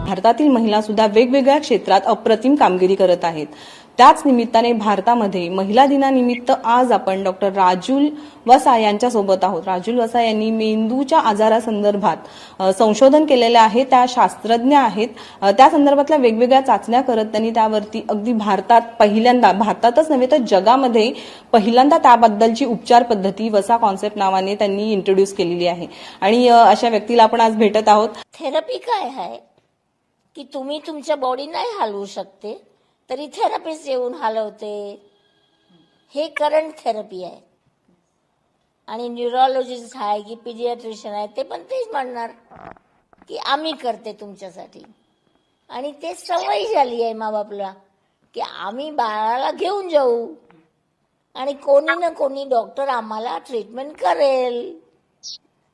भारतातील महिला सुद्धा वेगवेगळ्या क्षेत्रात अप्रतिम कामगिरी करत आहेत। त्याच निमित्ताने भारतामध्ये महिला दिनानिमित्त आज आपण डॉक्टर राजुल वसा यांच्या सोबत आहोत। राजुल वसा यांनी मेंदूच्या आजारासंदर्भात संशोधन केलेले आहे, त्या शास्त्रज्ञ आहेत। त्या संदर्भातल्या वेगवेगळ्या चाचण्या करत त्यांनी त्यावरती अगदी भारतातच नव्हे तर जगामध्ये पहिल्यांदा त्याबद्दलची उपचार पद्धती वसा कॉन्सेप्ट नावाने त्यांनी इंट्रोड्यूस केलेली आहे। आणि अशा व्यक्तीला आपण आज भेटत आहोत। थेरपी काय आहे की तुम्ही तुमच्या बॉडी नाही हलवू शकते तरी थेरपिस्ट येऊन हलवते, हे करंट थेरपी आहे। आणि न्यूरोलॉजिस्ट आहे की पीडियाट्रिशियन आहे ते पण तेच म्हणणार की आम्ही करते तुमच्यासाठी। आणि ते सवय झाली आहे माबापला की आम्ही बाळाला घेऊन जाऊ आणि कोणी ना कोणी डॉक्टर आम्हाला ट्रीटमेंट करेल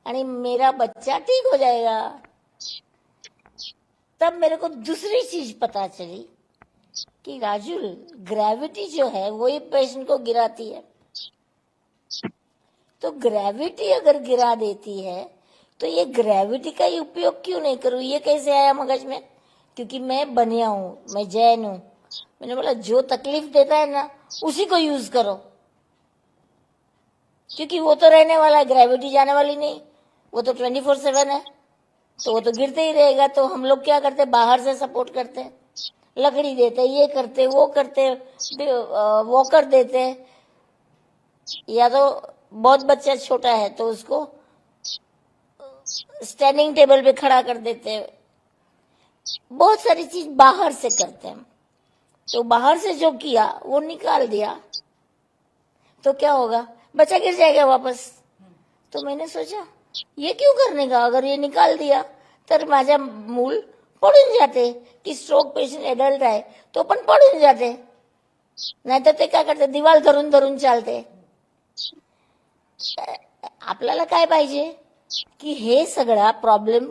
आणि मेरा बच्चा ठीक हो जाएगा। तब मेरे को दूसरी चीज पता चली कि राजुल, ग्रेविटी जो है वही पेशेंट को गिराती है। तो ग्रेविटी अगर गिरा देती है तो ये ग्रेविटी का ही उपयोग क्यों नहीं करूं? ये कैसे आया मगज में? क्योंकि मैं बनिया हूं, मैं जैन हूं। मैंने बोला जो तकलीफ देता है ना उसी को यूज करो, क्योंकि वो तो रहने वाला है, ग्रेविटी जाने वाली नहीं, वो तो 24/7 है, तो वो तो गिरते ही रहेगा। तो हम लोग क्या करते, बाहर से सपोर्ट करते हैं, लकड़ी देते, ये करते, वो करते, वॉकर देते, या तो बहुत बच्चा छोटा है तो उसको स्टैंडिंग टेबल पे खड़ा कर देते। बहुत सारी चीज बाहर से करते हैं। तो बाहर से जो किया वो निकाल दिया तो क्या होगा, बच्चा गिर जाएगा वापस। तो मैंने सोचा ये क्यों करने का, अगर ये निकाल दिया तर माझ्या मूल पडून जाते। की स्ट्रोक पेशंट एडल्ट आहे तो पण पडून जाते, नाहीतर ते काय करते, दिवाल धरून धरून चालते। आपल्याला काय पाहिजे की हे सगळा प्रॉब्लेम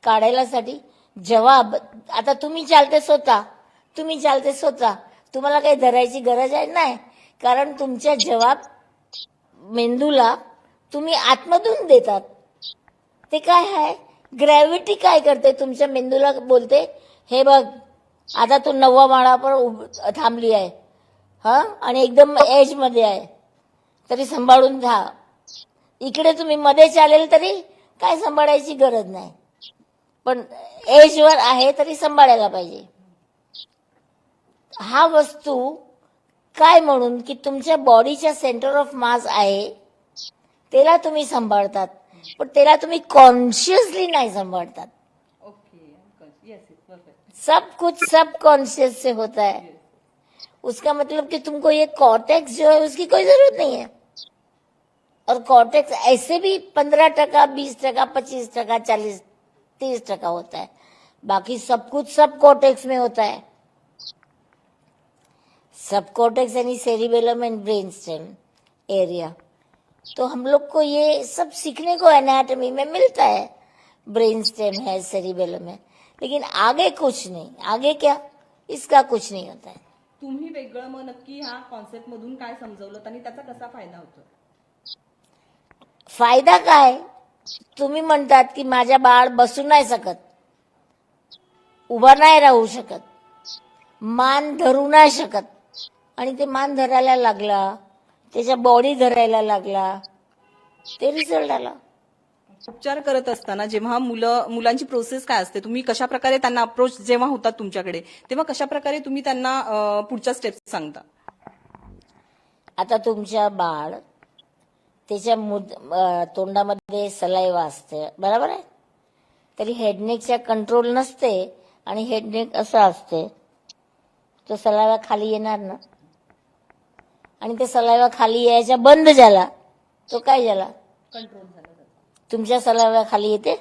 काढायलासाठी जवाब, आता तुम्ही चालते स्वतः, तुम्हाला काही धरायची गरज आहे नाही, कारण तुमच्या जवाब मेंदूला तुम्ही आतमधून देतात। ते काय आहे, ग्रॅव्हिटी काय करते, तुमच्या मेंदूला बोलते हे बघ आता तू 9व्या माळावर थांबली आहे हा आणि एकदम एज मध्ये आहे तरी सांभाळून था। इकडे तुम्ही मध्ये चालेल तरी काय सांभाळायची गरज नाही, पण एजवर आहे तरी सांभाळायला पाहिजे। हा वस्तू काय म्हणून की तुमच्या बॉडीच्या सेंटर ऑफ मास आहे त्याला तुम्ही सांभाळतात, पण त्याला तुम्ही कॉन्शियसली नहीं संभालतात। सब कुछ सबकॉन्शियस से होता है। उसका मतलब कि तुमको ये कॉर्टेक्स जो है उसकी कोई जरूरत नहीं है। और कॉर्टेक्स ऐसे भी 15%, 20%, 25%, 40%, 30% होता है, बाकी सब कुछ सब कॉर्टेक्स में होता है। सब कॉर्टेक्स यानी cerebellum and brain stem area. तो हम लोग को ये सब सीखने को एनाटॉमी में मिलता है, ब्रेन स्टेम है, सेरिबेलम है, लेकिन आगे कुछ नहीं। आगे क्या, इसका कुछ नहीं होता है। तुम्ही वेगळं मग नक्की ह्या कॉन्सेप्ट मधून काय समजवलं आणि त्याचा कसा फायदा होतो? फायदा काय, तुम्ही म्हणतात की माझ्या बाळ बसू नाही शकत, उभा नाही राहू शकत, मान धरू नाही शकत, आणि ते मान धरायला लागला, त्याच्या बॉडी धरायला लागला, ते रिझल्ट आला। उपचार करत असताना जेव्हा मुलांची प्रोसेस काय असते, तुम्ही कशा प्रकारे त्यांना अप्रोच जेव्हा होतात तुमच्याकडे, तेव्हा कशा प्रकारे तुम्ही त्यांना पुढच्या स्टेप्स सांगता? आता तुमच्या बाळ त्याच्या तोंडामध्ये सलाइवा असते, बरोबर आहे, तरी हेडनेकच्या कंट्रोल नसते आणि हेडनेक असं असते, तो सलाइवा खाली येणार ना, आणि ते सलाइवा खाली यायचा बंद झाला तो काय झाला, कंट्रोल झाला। तुमच्या सलाइवा खाली येते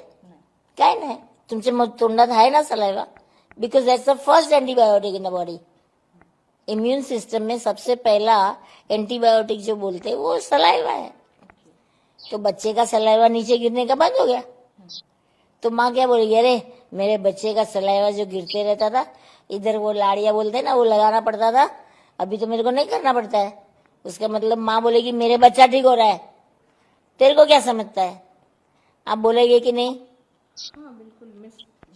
काय नाही, तुमच्या तोंडात आहे ना saliva, because that's the first antibiotic in the body. Immune system में सबसे पहला एंटीबायोटिक जो बोलते हैं वो सलाइवा है। तो बच्चे का सलाइवा नीचे गिरने का बंद हो गया, तो माँ क्या बोलेगी, अरे मेरे बच्चे का सलाइवा जो गिरते रहता था, इधर वो लाड़िया बोलते ना, वो लगाना पड़ता था, अभी तो मेरे को नहीं करना पड़ता है। उसका मतलब माँ बोलेगी मेरे बच्चा ठीक हो रहा है, तेरे को क्या समझता है, आप बोलेंगे कि नहीं? हाँ बिल्कुल।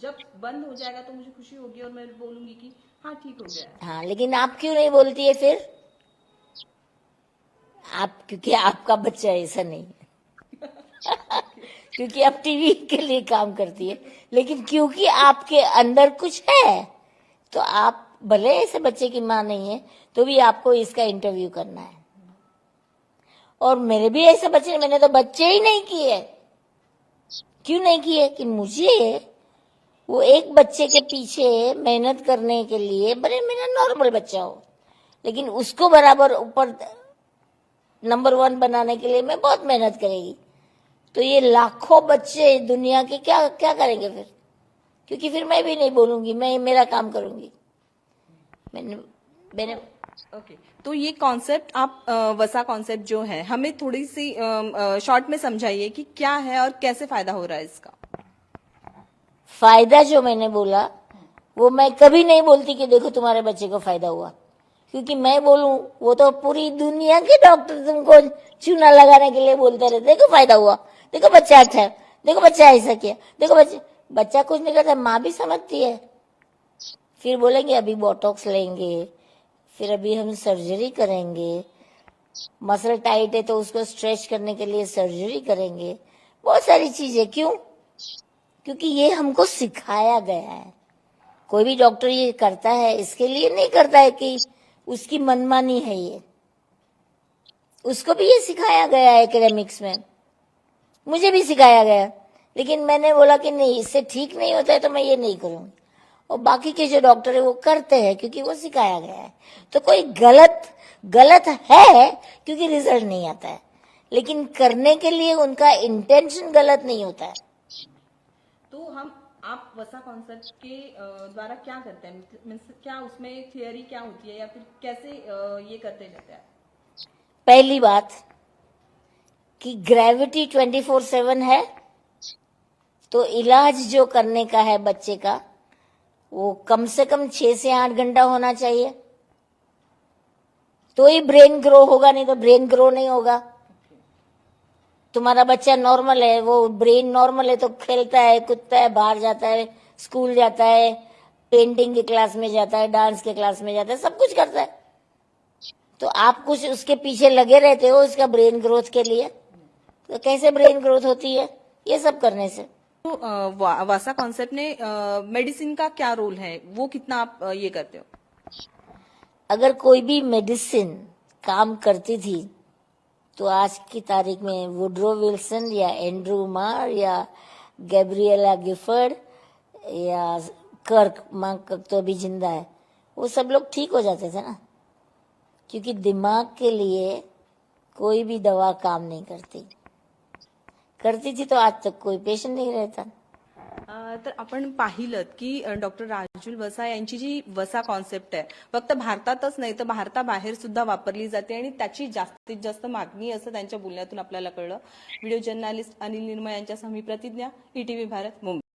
जब बंद हो जाएगा तो मुझे खुशी होगी और मैं बोलूंगी कि हाँ ठीक हो गया है। हाँ, लेकिन आप क्यों नहीं बोलती है फिर? आप, क्योंकि आपका बच्चा ऐसा नहीं है। क्योंकि आप टीवी के लिए काम करती है, लेकिन क्योंकि आपके अंदर कुछ है, तो आप भले ऐसे बच्चे की माँ नहीं है तो भी आपको इसका इंटरव्यू करना है। और मेरे भी ऐसे बच्चे, मैंने तो बच्चे ही नहीं किए। क्यों नहीं किए? कि मुझे वो एक बच्चे के पीछे मेहनत करने के लिए, भले मेरा नॉर्मल बच्चा हो, लेकिन उसको बराबर ऊपर नंबर 1 बनाने के लिए मैं बहुत मेहनत करेगी। तो ये लाखों बच्चे दुनिया के क्या क्या करेंगे फिर? क्योंकि फिर मैं भी नहीं बोलूंगी, मैं मेरा काम करूंगी। मैंने ओके, तो ये कॉन्सेप्ट आप वसा कॉन्सेप्ट जो है, हमें थोड़ी सी शॉर्ट में समझाइए कि क्या है और कैसे फायदा हो रहा है इसका। फायदा जो मैंने बोला वो मैं कभी नहीं बोलती कि देखो तुम्हारे बच्चे को फायदा हुआ, क्योंकि मैं बोलूं वो तो पूरी दुनिया के डॉक्टर तुमको चूना लगाने के लिए बोलते रहते, देखो फायदा हुआ, देखो बच्चा अच्छा है, देखो बच्चा ऐसा किया, देखो बच्चा कुछ नहीं करता, माँ भी समझती है। फिर बोलेंगे अभी बोटॉक्स लेंगे, फिर अभी हम सर्जरी करेंगे, मसल टाइट है तो उसको स्ट्रेच करने के लिए सर्जरी करेंगे, बहुत सारी चीजें। क्यों? क्योंकि ये हमको सिखाया गया है। कोई भी डॉक्टर ये करता है इसके लिए नहीं करता है कि उसकी मनमानी है ये, उसको भी ये सिखाया गया है एकेडमिक्स में, मुझे भी सिखाया गया। लेकिन मैंने बोला कि नहीं, इससे ठीक नहीं होता है तो मैं ये नहीं करूंगी। और बाकी के जो डॉक्टर है वो करते हैं क्योंकि वो सिखाया गया है। तो कोई गलत है क्योंकि रिजल्ट नहीं आता है, लेकिन करने के लिए उनका इंटेंशन गलत नहीं होता है। तो आप वसा कॉन्सेप्ट के द्वारा क्या करते हैं, मीन्स क्या उसमें थियरी क्या होती है या फिर कैसे ये करते रहते हैं? पहली बात कि ग्रेविटी 24/7 है, तो इलाज जो करने का है बच्चे का वो कम से कम 6 से 8 घंटा होना चाहिए, तो ही ब्रेन ग्रो होगा, नहीं तो ब्रेन ग्रो नहीं होगा। तुम्हारा बच्चा नॉर्मल है, वो ब्रेन नॉर्मल है तो खेलता है, कूदता है, बाहर जाता है, स्कूल जाता है, पेंटिंग की क्लास में जाता है, डांस के क्लास में जाता है, सब कुछ करता है। तो आप कुछ उसके पीछे लगे रहते हो उसका ब्रेन ग्रोथ के लिए, तो कैसे ब्रेन ग्रोथ होती है? ये सब करने से। तो वसा कॉन्सेप्ट ने मेडिसिन का क्या रोल है, वो कितना आप ये करते हो? अगर कोई भी मेडिसिन काम करती थी तो आज की तारीख में वुड्रो विल्सन या एंड्रू मार या गैब्रिएला गिफर्ड या कर्क मार्क तो अभी जिंदा है, वो सब लोग ठीक हो जाते थे ना, क्योंकि दिमाग के लिए कोई भी दवा काम नहीं करती थी तो आज तक कोई पेशेंट नहीं रहता। तर आपण पाहिलं की डॉक्टर राजुल वसा यांची जी वसा कॉन्सेप्ट आहे फक्त भारतातच नाही तर भारताबाहेर सुद्धा वापरली जाते आणि त्याची जास्तीत जास्त मागणी असं त्यांच्या बोलण्यातून आपल्याला कळलं। व्हिडिओ जर्नलिस्ट अनिल निर्मळ यांच्यासह मी प्रतिज्ञा, ETV भारत, मुंबई।